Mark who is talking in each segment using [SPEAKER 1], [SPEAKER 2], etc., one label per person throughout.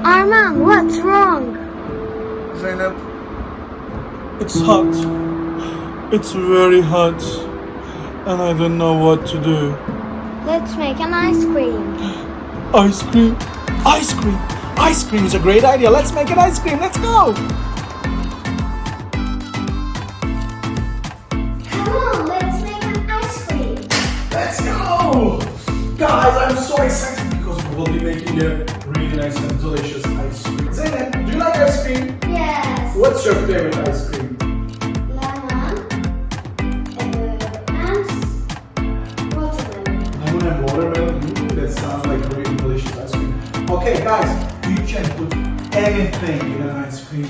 [SPEAKER 1] Arman, what's wrong?
[SPEAKER 2] Zeynep, it's hot. It's very hot. And I don't know what to do.
[SPEAKER 1] Let's make an ice cream.
[SPEAKER 2] Ice cream? Ice cream! Ice cream is a great idea. Let's make an ice cream. Let's go!
[SPEAKER 1] Come on, let's make an ice cream.
[SPEAKER 2] Let's go! Guys, I'm so excited because we will be making a really nice and delicious ice cream. Zeynep, do you like ice cream?
[SPEAKER 1] Yes.
[SPEAKER 2] What's your favorite ice cream?
[SPEAKER 1] Lemon and watermelon.
[SPEAKER 2] Lemon and watermelon. That sounds like a really delicious ice cream. Okay, guys, you can put anything in an ice cream.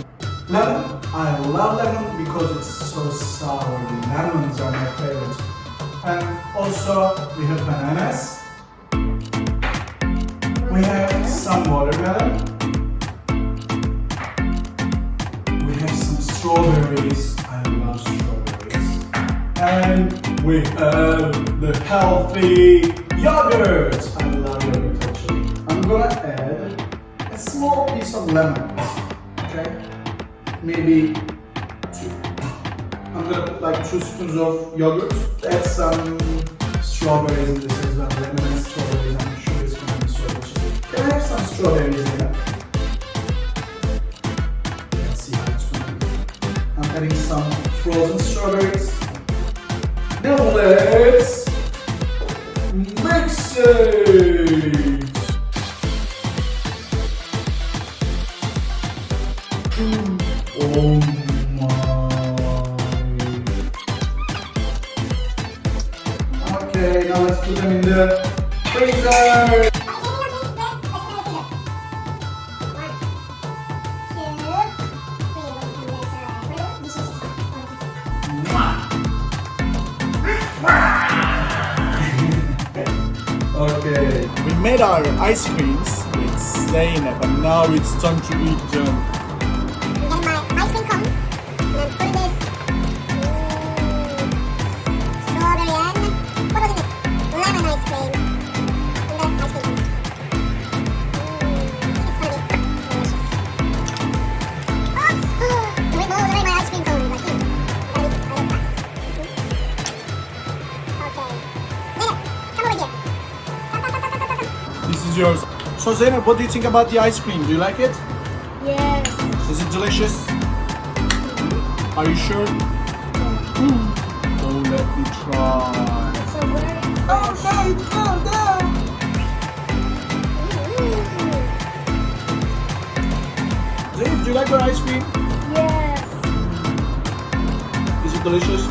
[SPEAKER 2] Lemon, I love lemon because it's so sour. Lemons are my favorite. And also, we have bananas. We have some watermelon. We have some strawberries. I love strawberries. And we have the healthy yogurt. I love yogurt actually. I'm gonna add a small piece of lemon. Okay? Maybe two. I'm gonna put like 2 spoons of yogurt. Add some strawberries in this as well. Lemon and strawberries. I'm sure it's gonna be so delicious. Can I have some strawberries in it? Let's see how it's gonna be. I'm adding some frozen strawberries. Now let's mix it. Oh my. Okay, now let's put them in the freezer. Okay, we made our ice creams with Zeynep and now it's time to eat them.
[SPEAKER 3] I'm getting my ice cream cone and I'm putting this strawberry and what was this? Lemon ice cream in the ice cream cone. It's gonna be delicious. Oops! The wind blows away my ice cream cone. Like you. Gotta be fast. Okay. Zeynep, come over here.
[SPEAKER 2] This is yours. So Zeynep, what do you think about the ice cream? Do you like it?
[SPEAKER 1] Yes.
[SPEAKER 2] Is it delicious? Are you sure? Oh, let me try.
[SPEAKER 1] So very
[SPEAKER 2] Okay, calm down. Zeynep, do you like your ice cream?
[SPEAKER 1] Yes.
[SPEAKER 2] Is it delicious?